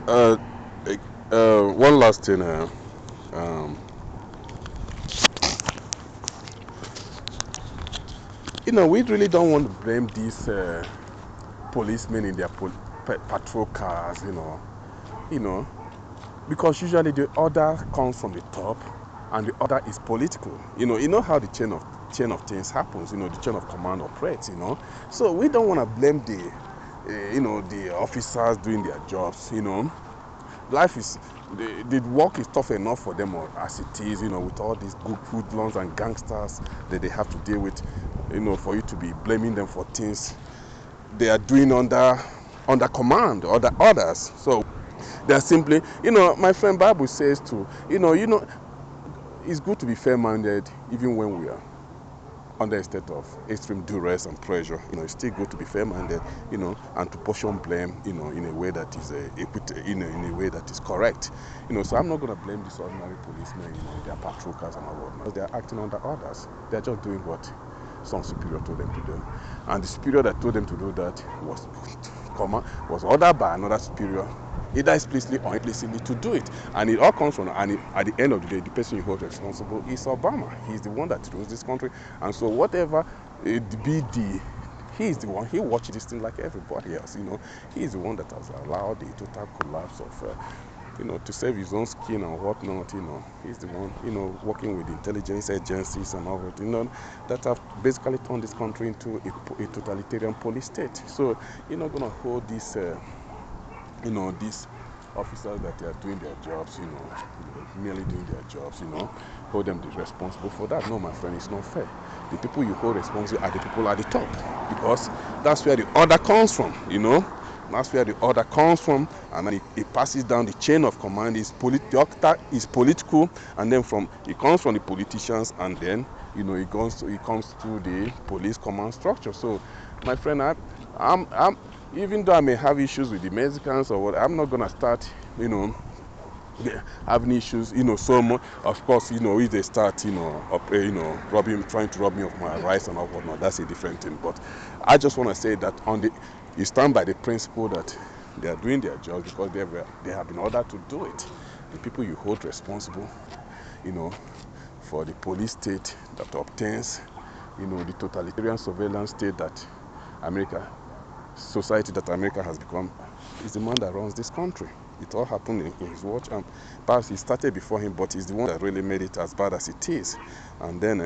Uh, One last thing. Um, we really don't want to blame these policemen in their patrol cars. You know, because usually the order comes from the top, and the order is political. You know how the chain of things happens. The chain of command operates. So we don't want to blame the officers doing their jobs. Life is the work is tough enough for them as it is, with all these good hoodlums and gangsters that they have to deal with, for you to be blaming them for things they are doing under command or the orders. So they're simply, my friend Bible says to, it's good to be fair-minded even when we are under a state of extreme duress and pressure. It's still good to be fair-minded, and to portion blame, in a way that is in a way that is correct. So I'm not going to blame these ordinary policemen, their patrol cars and all whatnot. They are acting under orders. They're just doing what some superior told them to do, and the superior that told them to do that was ordered by another superior, either explicitly or implicitly, to do it. And it all comes from, and at the end of the day, the person you hold responsible is Obama. He's the one that rules this country. And so whatever it be, he's the one, he watches this thing like everybody else. He's the one that has allowed the total collapse of to save his own skin and whatnot. He's the one, working with intelligence agencies and all that, that have basically turned this country into a totalitarian police state. So you're not going to hold these these officers that are doing their jobs, merely doing their jobs, hold them responsible for that. No, my friend, it's not fair. The people you hold responsible are the people at the top, because that's where the order comes from, That's where the order comes from, and then it passes down the chain of command. The order is political, and then it comes from the politicians, and then it comes through the police command structure. So, my friend, I'm even though I may have issues with the Mexicans or what, I'm not gonna start, having issues, so much. Of course, if they start, trying to rob me of my rights and all whatnot, that's a different thing. But I just want to say that you stand by the principle that they are doing their jobs because they have been ordered to do it. The people you hold responsible, for the police state that obtains, the totalitarian surveillance state that society that America has become, is the man that runs this country. It all happened in his watch, and perhaps he started before him, but he's the one that really made it as bad as it is. And then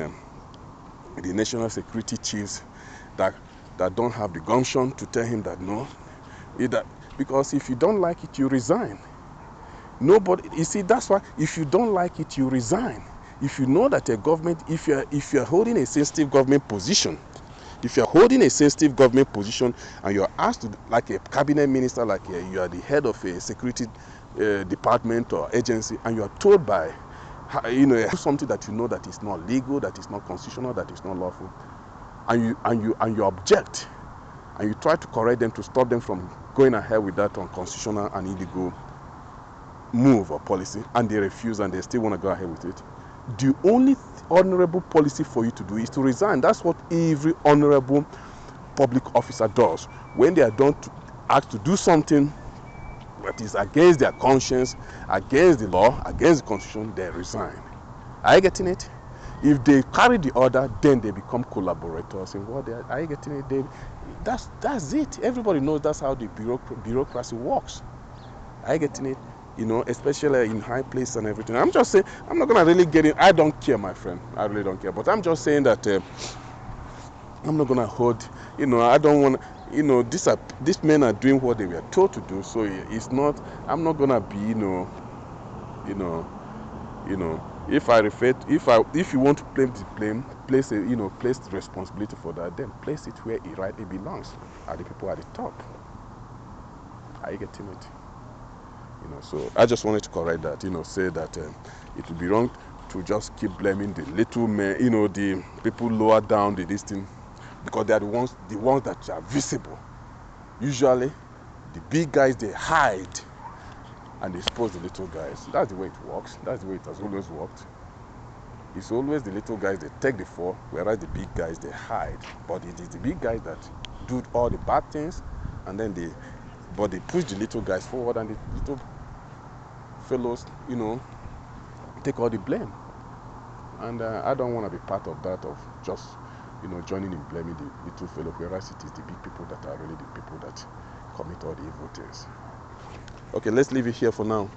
the national security chiefs that don't have the gumption to tell him that no, because if you don't like it, you resign. Nobody, you see, that's why if you don't like it, you resign. If you know that a government, if you're holding a sensitive government position, if you're holding a sensitive government position and you're asked to, like a cabinet minister, like you are the head of a security department or agency, and you are told by, something that you know that is not legal, that is not constitutional, that is not lawful, and you object, and you try to correct them to stop them from going ahead with that unconstitutional and illegal move or policy, and they refuse and they still want to go ahead with it. The only honorable policy for you to do is to resign. That's what every honorable public officer does. When they are asked to do something that is against their conscience, against the law, against the constitution, they resign. Are you getting it? If they carry the order, then they become collaborators in what they are. Are you getting it? That's it. Everybody knows that's how the bureaucracy works. Are you getting it? Especially in high places and everything. I'm just saying, I'm not gonna really get in. I don't care, my friend. I really don't care. But I'm just saying that I'm not gonna hold. I don't want. These men are doing what they were told to do. So it's not. I'm not gonna be. If you want to place the responsibility for that, then place it where it rightly belongs, at the people at the top. Are you getting it? So I just wanted to correct that, say that it would be wrong to just keep blaming the little men, the people lower down this thing, because they are the ones that are visible. Usually, the big guys, they hide and they expose the little guys. That's the way it works. That's the way it has always worked. It's always the little guys that take the fall, whereas the big guys, they hide. But it is the big guys that do all the bad things, and then but they push the little guys forward, and the little fellows, take all the blame. And I don't want to be part of that, of just, joining in blaming the little fellow, whereas it is the big people that are really the people that commit all the evil things. Okay, let's leave it here for now.